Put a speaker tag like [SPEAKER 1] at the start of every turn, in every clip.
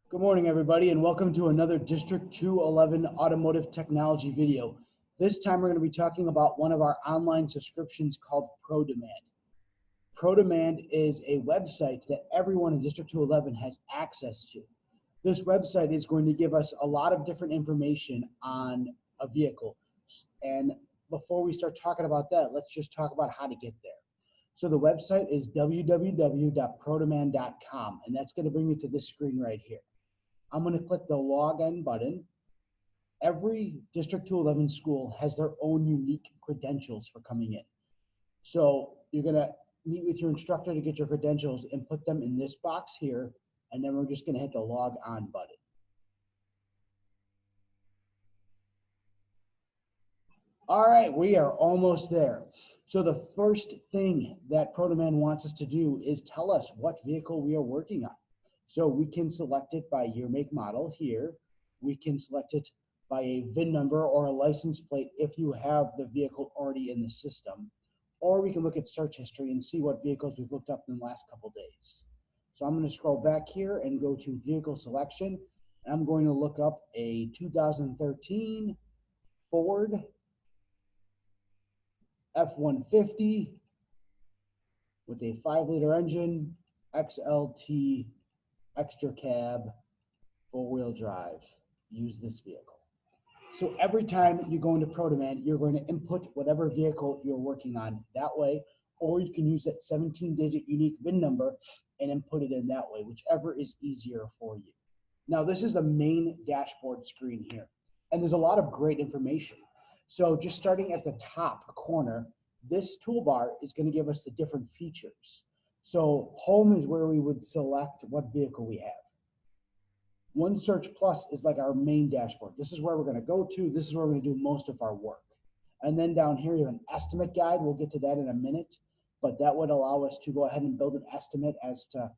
[SPEAKER 1] Good morning, everybody, and welcome to another District 211 Automotive Technology video. This time we're going to be talking about one of our online subscriptions called ProDemand. ProDemand is a website that everyone in District 211 has access to. This website is going to give us a lot of different information on a vehicle. And before we start talking about that, let's just talk about how to get there. So the website is www.prodemand.com, and that's going to bring me to this screen right here. I'm going to click the login button. Every District 211 school has their own unique credentials for coming in. So you're going to meet with your instructor to get your credentials and put them in this box here, and then we're just going to hit the log on button. All right, we are almost there. So the first thing that ProDemand wants us to do is tell us what vehicle we are working on. So we can select it by year, make, model here. We can select it by a VIN number or a license plate if you have the vehicle already in the system. Or we can look at search history and see what vehicles we've looked up in the last couple days. So I'm going to scroll back here and go to vehicle selection. I'm going to look up a 2013 Ford F-150 with a 5-liter engine, XLT extra cab, 4-wheel drive. Use this vehicle. So every time you go into ProDemand, you're going to input whatever vehicle you're working on that way, or you can use that 17-digit unique VIN number and input it in that way, whichever is easier for you. Now, this is the main dashboard screen here, and there's a lot of great information. So just starting at the top corner, this toolbar is going to give us the different features. So home is where we would select what vehicle we have. One Search Plus is like our main dashboard. This is where we're going to go to. This is where we're going to do most of our work. And then down here, you have an estimate guide. We'll get to that in a minute, but that would allow us to go ahead and build an estimate as to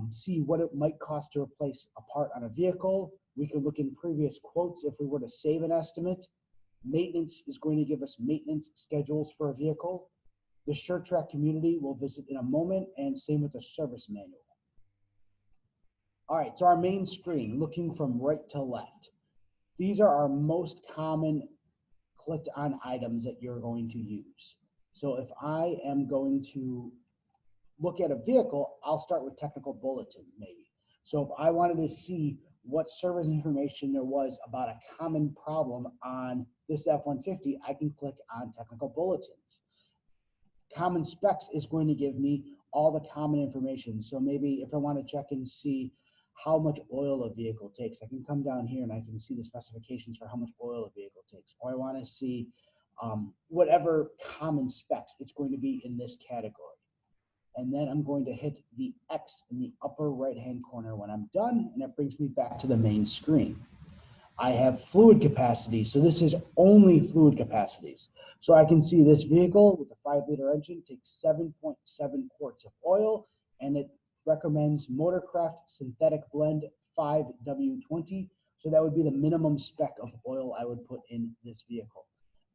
[SPEAKER 1] see what it might cost to replace a part on a vehicle. We could look in previous quotes if we were to save an estimate. Maintenance is going to give us maintenance schedules for a vehicle. The SureTrack community we'll visit in a moment, and same with the service manual. All right, so our main screen, looking from right to left. These are our most common clicked on items that you're going to use. So if I am going to look at a vehicle, I'll start with technical bulletins maybe. So if I wanted to see what service information there was about a common problem on this F-150, I can click on technical bulletins. Common specs is going to give me all the common information. So maybe if I want to check and see how much oil a vehicle takes, I can come down here and I can see the specifications for how much oil a vehicle takes. Or I want to see whatever common specs, it's going to be in this category. And then I'm going to hit the X in the upper right-hand corner when I'm done, and it brings me back to the main screen. I have fluid capacity, so this is only fluid capacities. So I can see this vehicle with a 5-liter engine takes 7.7 quarts of oil, and it recommends Motorcraft Synthetic Blend 5W20. So that would be the minimum spec of oil I would put in this vehicle.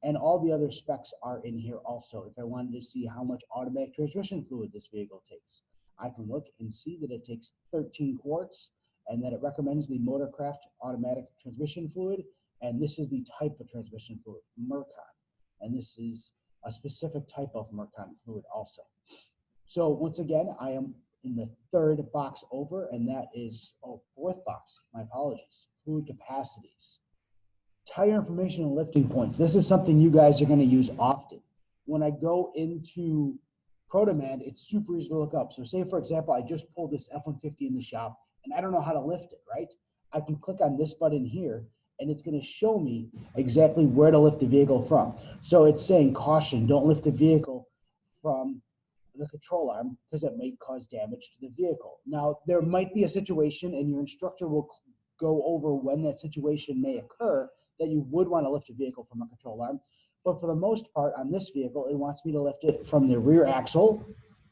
[SPEAKER 1] And all the other specs are in here also. If I wanted to see how much automatic transmission fluid this vehicle takes, I can look and see that it takes 13 quarts and that it recommends the Motorcraft automatic transmission fluid. And this is the type of transmission fluid, Mercon. And this is a specific type of Mercon fluid also. So once again, I am in the third box over, and that is, fourth box, my apologies, fluid capacities. Tire information and lifting points. This is something you guys are going to use often. When I go into ProDemand, it's super easy to look up. So say, for example, I just pulled this F-150 in the shop, and I don't know how to lift it, right? I can click on this button here, and it's going to show me exactly where to lift the vehicle from. So it's saying, caution, don't lift the vehicle from the control arm because it may cause damage to the vehicle. Now, there might be a situation, and your instructor will go over when that situation may occur, that you would want to lift a vehicle from a control arm. But for the most part on this vehicle, it wants me to lift it from the rear axle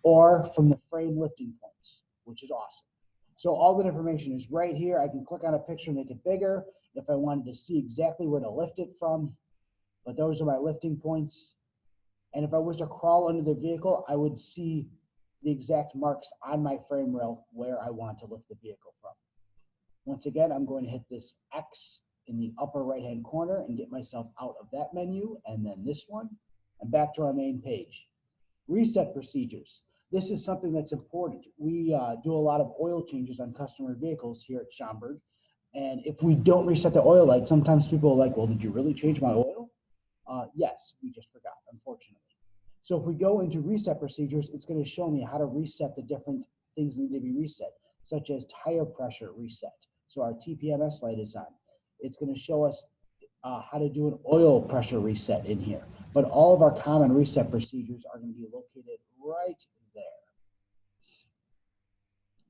[SPEAKER 1] or from the frame lifting points, which is awesome. So all that information is right here. I can click on a picture, make it bigger if I wanted to see exactly where to lift it from. But those are my lifting points. And if I was to crawl under the vehicle, I would see the exact marks on my frame rail where I want to lift the vehicle from. Once again, I'm going to hit this X in the upper right-hand corner and get myself out of that menu, and then this one, and back to our main page. Reset procedures. This is something that's important. We do a lot of oil changes on customer vehicles here at Schaumburg, and if we don't reset the oil light, sometimes people are like, well, did you really change my oil? Yes, we just forgot, unfortunately. So if we go into reset procedures, it's going to show me how to reset the different things that need to be reset, such as tire pressure reset. So our TPMS light is on. It's going to show us how to do an oil pressure reset in here. But all of our common reset procedures are going to be located right there.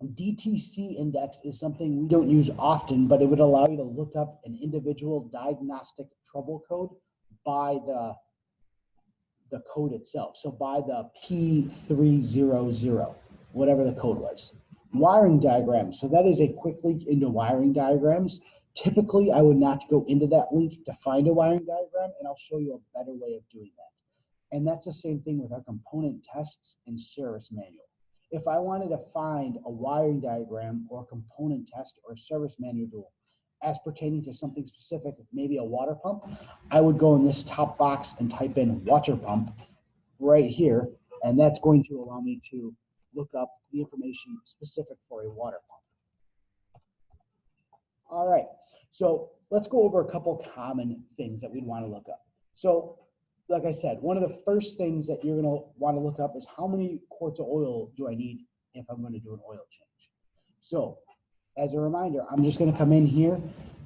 [SPEAKER 1] DTC index is something we don't use often, but it would allow you to look up an individual diagnostic trouble code by the code itself. So by the P300, whatever the code was. Wiring diagrams. So that is a quick link into wiring diagrams. Typically, I would not go into that link to find a wiring diagram, and I'll show you a better way of doing that. And that's the same thing with our component tests and service manual. If I wanted to find a wiring diagram or a component test or a service manual as pertaining to something specific, maybe a water pump, I would go in this top box and type in water pump right here, and that's going to allow me to look up the information specific for a water pump. All right, so let's go over a couple common things that we'd want to look up. So like I said, one of the first things that you're going to want to look up is how many quarts of oil do I need if I'm going to do an oil change. So as a reminder, I'm just going to come in here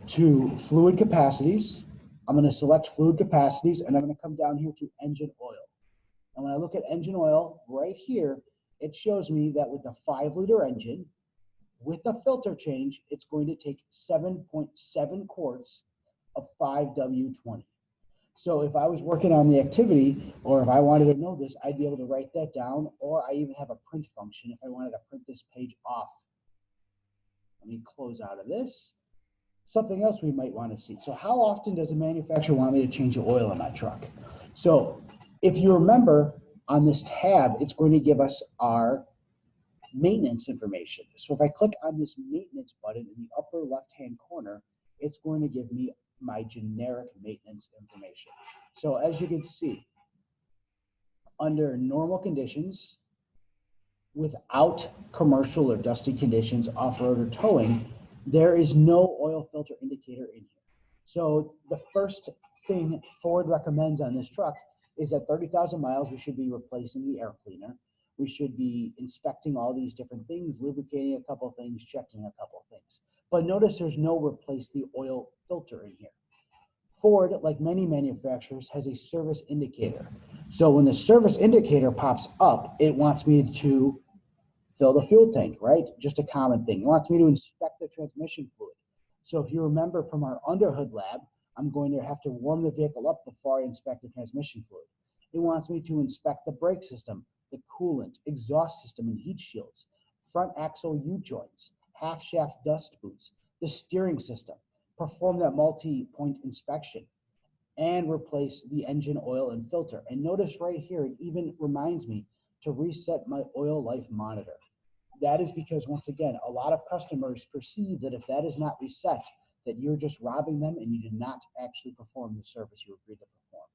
[SPEAKER 1] to fluid capacities. I'm going to select fluid capacities, and I'm going to come down here to engine oil. And when I look at engine oil right here, it shows me that with a 5-liter engine, with a filter change, it's going to take 7.7 quarts of 5W20. So if I was working on the activity, or if I wanted to know this, I'd be able to write that down, or I even have a print function if I wanted to print this page off. Let me close out of this. Something else we might want to see. So how often does a manufacturer want me to change the oil in my truck? So if you remember on this tab, it's going to give us our maintenance information. So if I click on this maintenance button in the upper left-hand corner, it's going to give me my generic maintenance information. So as you can see, under normal conditions, without commercial or dusty conditions, off-road or towing, there is no oil filter indicator in here. So the first thing Ford recommends on this truck is at 30,000 miles, we should be replacing the air cleaner. We should be inspecting all these different things, lubricating a couple of things, checking a couple of things. But notice there's no replace the oil filter in here. Ford, like many manufacturers, has a service indicator. So when the service indicator pops up, it wants me to fill the fuel tank, right? Just a common thing. It wants me to inspect the transmission fluid. So if you remember from our underhood lab, I'm going to have to warm the vehicle up before I inspect the transmission fluid. It wants me to inspect the brake system, the coolant, exhaust system, and heat shields, front axle U-joints, half shaft dust boots, the steering system, perform that multi-point inspection, and replace the engine oil and filter. And notice right here, it even reminds me to reset my oil life monitor. That is because, once again, a lot of customers perceive that if that is not reset, that you're just robbing them and you did not actually perform the service you agreed to perform.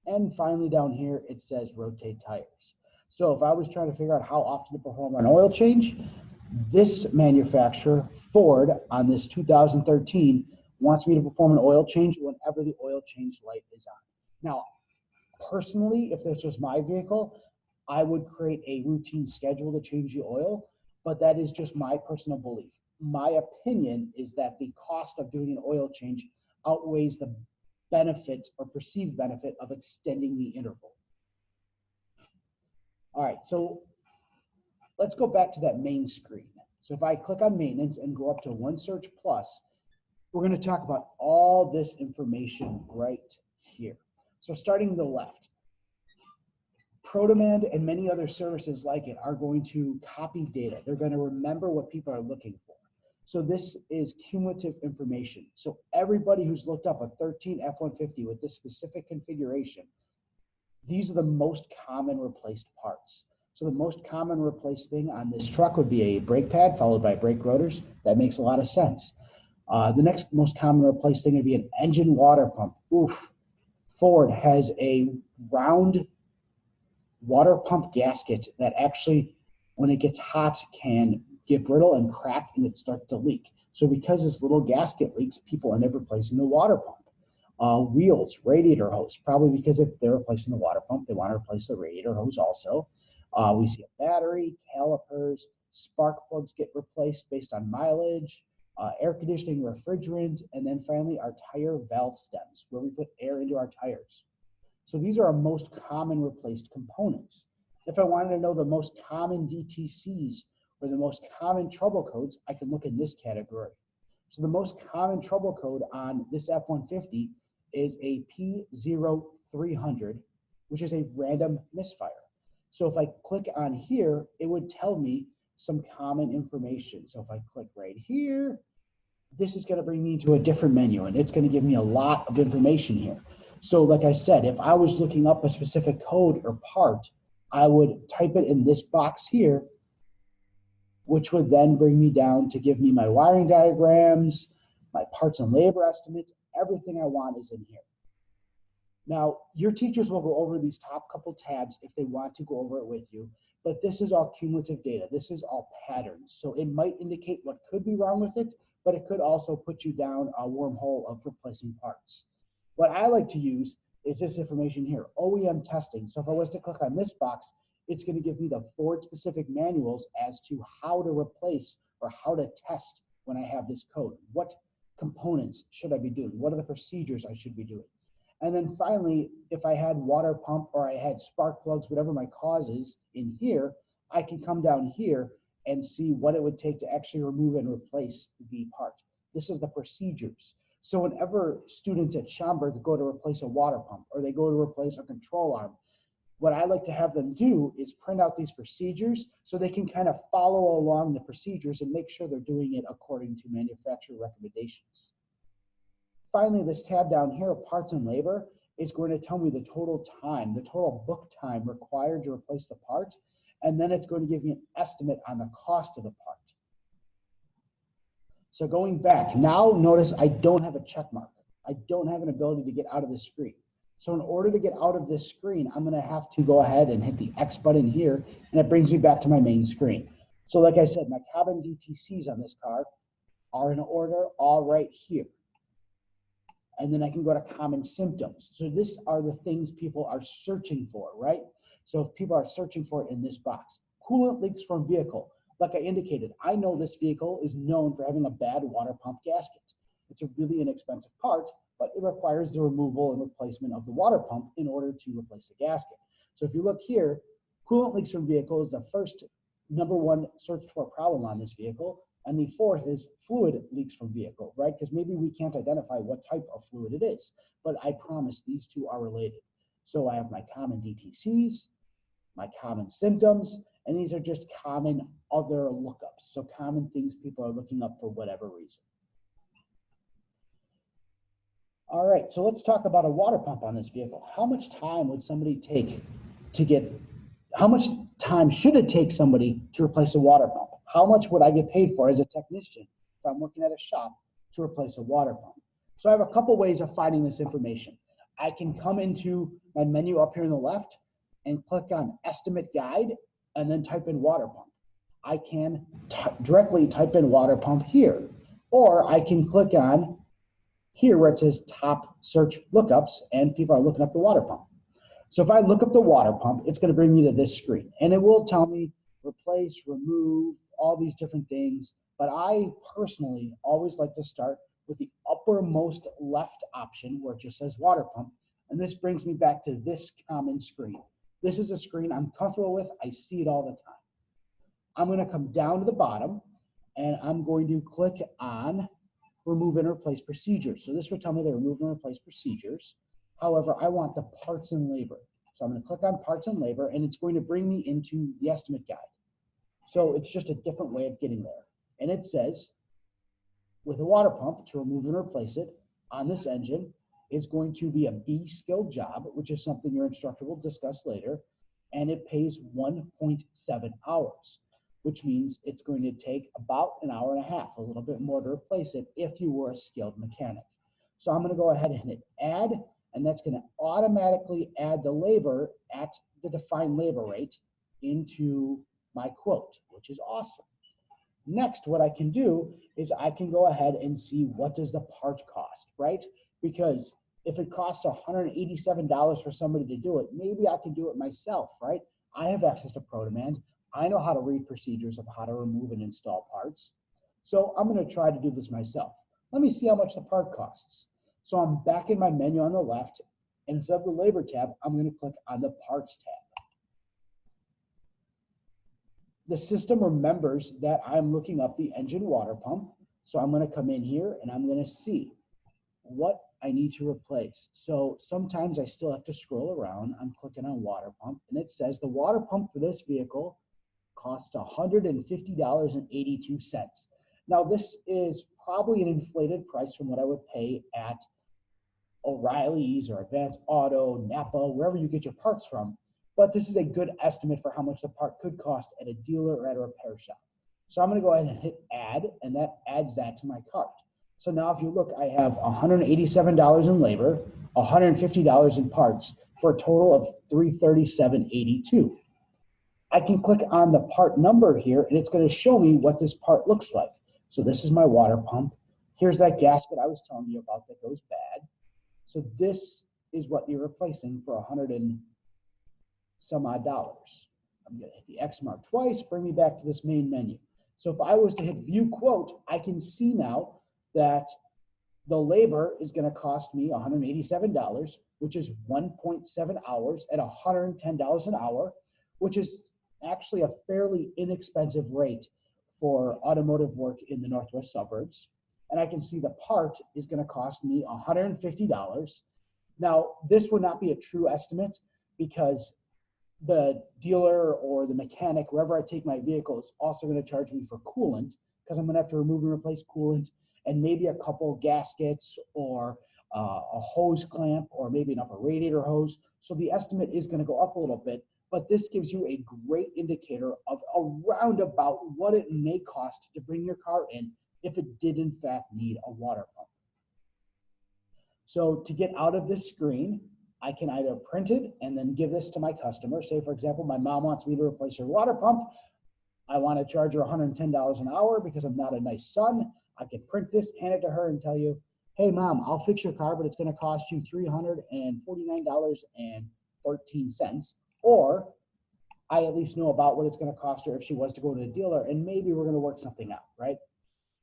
[SPEAKER 1] And finally down here, it says rotate tires. So if I was trying to figure out how often to perform an oil change, this manufacturer, Ford, on this 2013, wants me to perform an oil change whenever the oil change light is on. Now, personally, if this was my vehicle, I would create a routine schedule to change the oil, but that is just my personal belief. My opinion is that the cost of doing an oil change outweighs the benefit or perceived benefit of extending the interval. All right, so let's go back to that main screen. So if I click on maintenance and go up to OneSearch Plus, we're going to talk about all this information right here. So starting to the left, ProDemand and many other services like it are going to copy data. They're going to remember what people are looking for. So this is cumulative information. So everybody who's looked up a 13 F-150 with this specific configuration, these are the most common replaced parts. So the most common replaced thing on this truck would be a brake pad followed by brake rotors. That makes a lot of sense. The next most common replaced thing would be an engine water pump. Oof. Ford has a round water pump gasket that actually, when it gets hot, can get brittle and crack and it starts to leak. So because this little gasket leaks, people end up replacing the water pump. Wheels, radiator hose, probably because if they're replacing the water pump, they want to replace the radiator hose also. We see a battery, calipers, spark plugs get replaced based on mileage, air conditioning, refrigerant, and then finally our tire valve stems, where we put air into our tires. So these are our most common replaced components. If I wanted to know the most common DTCs or the most common trouble codes, I can look in this category. So the most common trouble code on this F-150 is a P0300, which is a random misfire. So if I click on here, it would tell me some common information. So if I click right here, this is going to bring me to a different menu, and it's going to give me a lot of information here. So like I said, if I was looking up a specific code or part, I would type it in this box here, which would then bring me down to give me my wiring diagrams, my parts and labor estimates, everything I want is in here. Now, your teachers will go over these top couple tabs if they want to go over it with you, but this is all cumulative data. This is all patterns. So it might indicate what could be wrong with it, but it could also put you down a wormhole of replacing parts. What I like to use is this information here, OEM testing. So if I was to click on this box, it's going to give me the Ford specific manuals as to how to replace or how to test when I have this code. What components should I be doing? What are the procedures I should be doing? And then finally, if I had water pump or I had spark plugs, whatever my cause is in here, I can come down here and see what it would take to actually remove and replace the part. This is the procedures. So whenever students at Schaumburg go to replace a water pump or they go to replace a control arm, what I like to have them do is print out these procedures so they can kind of follow along the procedures and make sure they're doing it according to manufacturer recommendations. Finally, this tab down here, parts and labor, is going to tell me the total time, the total book time required to replace the part, and then it's going to give me an estimate on the cost of the part. So going back, now notice I don't have a check mark. I don't have an ability to get out of this screen. So in order to get out of this screen, I'm going to have to go ahead and hit the X button here, and it brings me back to my main screen. So like I said, my common DTCs on this car are in order all right here. And then I can go to common symptoms. So these are the things people are searching for, right? So if people are searching for it in this box, coolant leaks from vehicle. Like I indicated, I know this vehicle is known for having a bad water pump gasket. It's a really inexpensive part, but it requires the removal and replacement of the water pump in order to replace the gasket. So if you look here, coolant leaks from vehicle is the first #1 searched for problem on this vehicle. And the fourth is fluid leaks from vehicle, right? Because maybe we can't identify what type of fluid it is, but I promise these two are related. So I have my common DTCs, my common symptoms, and these are just common other lookups. So common things people are looking up for whatever reason. All right, so let's talk about a water pump on this vehicle. How much time would somebody take to get, how much time should it take somebody to replace a water pump? How much would I get paid for as a technician if I'm working at a shop to replace a water pump? So I have a couple ways of finding this information. I can come into my menu up here on the left and click on Estimate Guide and then type in water pump. I can directly type in water pump here, or I can click on here where it says top search lookups and people are looking up the water pump. So if I look up the water pump, it's going to bring me to this screen and it will tell me replace, remove, all these different things. But I personally always like to start with the uppermost left option where it just says water pump. And this brings me back to this common screen. This is a screen I'm comfortable with. I see it all the time. I'm going to come down to the bottom and I'm going to click on remove and replace procedures. So this will tell me the remove and replace procedures. However, I want the parts and labor. So I'm going to click on parts and labor and it's going to bring me into the estimate guide. So it's just a different way of getting there. And it says, with a water pump, to remove and replace it on this engine is going to be a B skill job, which is something your instructor will discuss later. and it pays 1.7 hours, which means it's going to take about an hour and a half, a little bit more to replace it if you were a skilled mechanic. So I'm going to go ahead and hit add, and that's going to automatically add the labor at the defined labor rate into my quote, which is awesome. Next, what I can do is I can go ahead and see what does the part cost, right? Because if it costs $187 for somebody to do it, maybe I can do it myself, right? I have access to ProDemand. I know how to read procedures of how to remove and install parts. So I'm going to try to do this myself. Let me see how much the part costs. So I'm back in my menu on the left, and instead of the labor tab, I'm going to click on the parts tab. The system remembers that I'm looking up the engine water pump. So I'm going to come in here and I'm going to see what I need to replace. So sometimes I still have to scroll around. I'm clicking on water pump, and it says the water pump for this vehicle costs $150.82. Now this is probably an inflated price from what I would pay at O'Reilly's or Advanced Auto, Napa, wherever you get your parts from. But this is a good estimate for how much the part could cost at a dealer or at a repair shop. So I'm going to go ahead and hit add, and that adds that to my cart. So now if you look, I have $187 in labor, $150 in parts, for a total of $337.82. I can click on the part number here, and it's going to show me what this part looks like. So this is my water pump. Here's that gasket I was telling you about that goes bad. So this is what you're replacing for $100 and some odd dollars. I'm going to hit the X mark twice, bring me back to this main menu. So if I was to hit view quote, I can see now that the labor is going to cost me $187, which is 1.7 hours at $110 an hour, which is actually a fairly inexpensive rate for automotive work in the northwest suburbs. And I can see the part is going to cost me $150. Now, this would not be a true estimate because the dealer or the mechanic, wherever I take my vehicle, is also going to charge me for coolant, because I'm going to have to remove and replace coolant and maybe a couple gaskets or a hose clamp or maybe an upper radiator hose. So the estimate is going to go up a little bit, but this gives you a great indicator of around about what it may cost to bring your car in if it did in fact need a water pump. So to get out of this screen, I can either print it and then give this to my customer. Say, for example, my mom wants me to replace her water pump. I want to charge her $110 an hour because I'm not a nice son. I can print this, hand it to her, and tell you, hey, Mom, I'll fix your car, but it's going to cost you $349.13. Or I at least know about what it's going to cost her if she was to go to the dealer, and maybe we're going to work something out, right?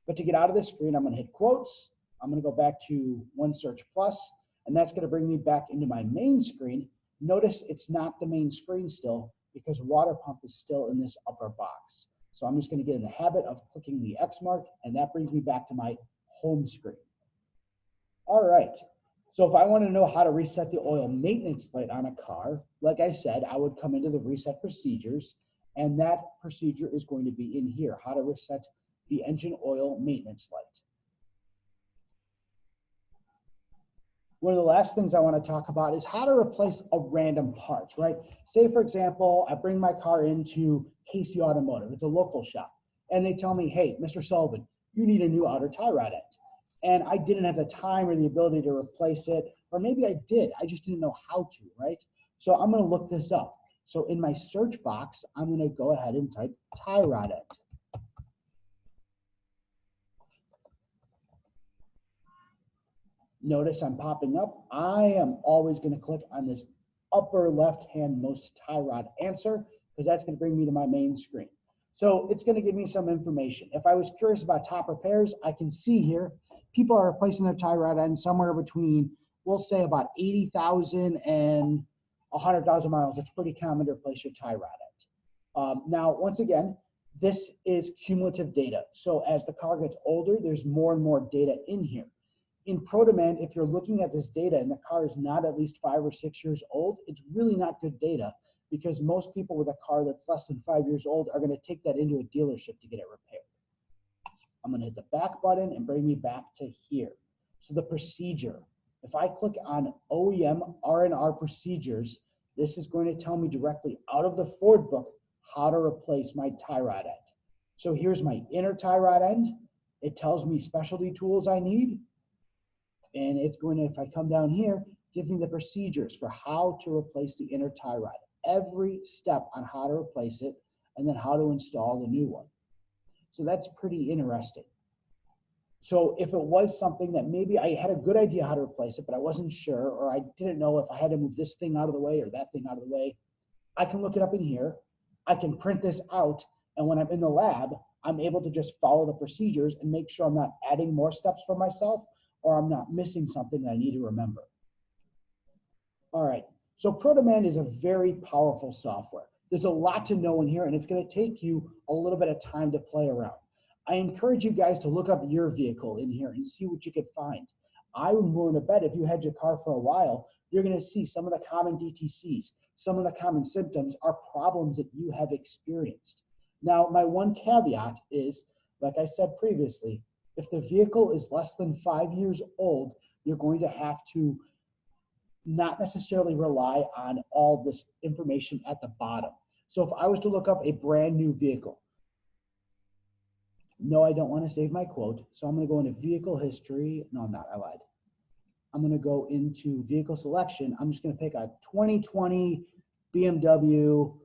[SPEAKER 1] But to get out of this screen, I'm going to hit quotes. I'm going to go back to OneSearch Plus, and that's going to bring me back into my main screen. Notice it's not the main screen still because water pump is still in this upper box. So I'm just going to get in the habit of clicking the X mark, and that brings me back to my home screen. All right. So if I want to know how to reset the oil maintenance light on a car, like I said, I would come into the reset procedures, and that procedure is going to be in here, how to reset the engine oil maintenance light. One of the last things I want to talk about is how to replace a random part, right? Say, for example, I bring my car into Casey Automotive. It's a local shop. And they tell me, hey, Mr. Sullivan, you need a new outer tie rod end. And I didn't have the time or the ability to replace it. Or maybe I did. I just didn't know how to, right? So I'm going to look this up. So in my search box, I'm going to go ahead and type tie rod end. Notice I'm popping up. I am always going to click on this upper left-hand most tie rod answer because that's going to bring me to my main screen. So it's going to give me some information. If I was curious about top repairs, I can see here people are replacing their tie rod end somewhere between, we'll say, about 80,000 and 100,000 miles. It's pretty common to replace your tie rod end. Now, once again, this is cumulative data. So as the car gets older, there's more and more data in here. In ProDemand, if you're looking at this data and the car is not at least 5 or 6 years old, it's really not good data because most people with a car that's less than 5 years old are going to take that into a dealership to get it repaired. I'm going to hit the back button and bring me back to here. So the procedure, if I click on OEM R&R procedures, This is going to tell me directly out of the Ford book how to replace my tie rod end. So here's my inner tie rod end. It tells me specialty tools I need. And it's going to, if I come down here, give me the procedures for how to replace the inner tie rod. Every step on how to replace it, and then how to install the new one. So that's pretty interesting. So if it was something that maybe I had a good idea how to replace it, but I wasn't sure, or I didn't know if I had to move this thing out of the way or that thing out of the way, I can look it up in here. I can print this out, and when I'm in the lab, I'm able to just follow the procedures and make sure I'm not adding more steps for myself, or I'm not missing something that I need to remember. All right, so ProDemand is a very powerful software. There's a lot to know in here, and it's going to take you a little bit of time to play around. I encourage you guys to look up your vehicle in here and see what you could find. I'm willing to bet if you had your car for a while, you're going to see some of the common DTCs, some of the common symptoms are problems that you have experienced. Now, my one caveat is, like I said previously, if the vehicle is less than 5 years old, you're going to have to not necessarily rely on all this information at the bottom. So if I was to look up a brand new vehicle, no, I don't want to save my quote. So I'm going to go into vehicle history. No, I'm not. I lied. I'm going to go into vehicle selection. I'm just going to pick a 2020 BMW.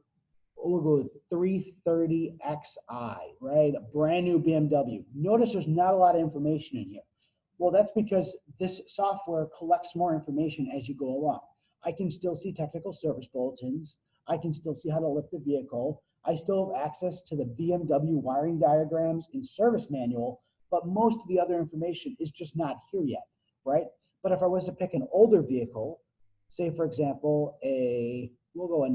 [SPEAKER 1] We'll go with 330xi, right? A brand new BMW. Notice there's not a lot of information in here. Well, that's because this software collects more information as you go along. I can still see technical service bulletins. I can still see how to lift the vehicle. I still have access to the BMW wiring diagrams and service manual, but most of the other information is just not here yet, right? But if I was to pick an older vehicle, say for example, we'll go a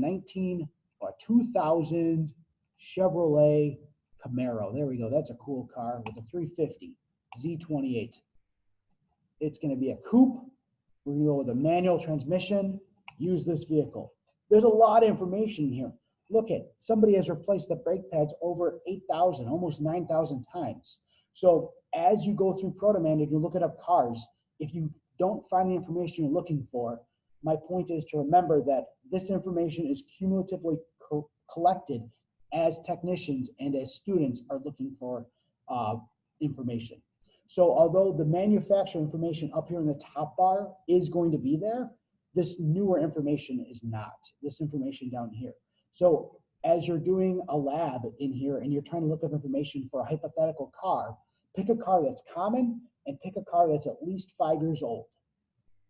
[SPEAKER 1] 2000 Chevrolet Camaro. There we go. That's a cool car with a 350 Z28. It's going to be a coupe. We're going to go with a manual transmission. Use this vehicle. There's a lot of information here. Look at, somebody has replaced the brake pads over 8,000, almost 9,000 times. So as you go through ProDemand and you're looking up cars, if you don't find the information you're looking for, my point is to remember that this information is cumulatively collected as technicians and as students are looking for information. So although the manufacturer information up here in the top bar is going to be there, this newer information is not, this information down here. So as you're doing a lab in here and you're trying to look up information for a hypothetical car, pick a car that's common and pick a car that's at least 5 years old.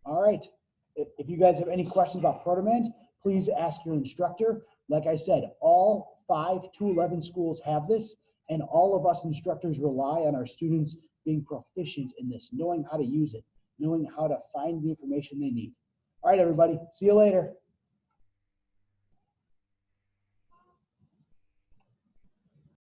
[SPEAKER 1] All right, if you guys have any questions about ProDemand, please ask your instructor. Like I said, all 5 D211 schools have this, and all of us instructors rely on our students being proficient in this, knowing how to use it, knowing how to find the information they need. All right, everybody, see you later.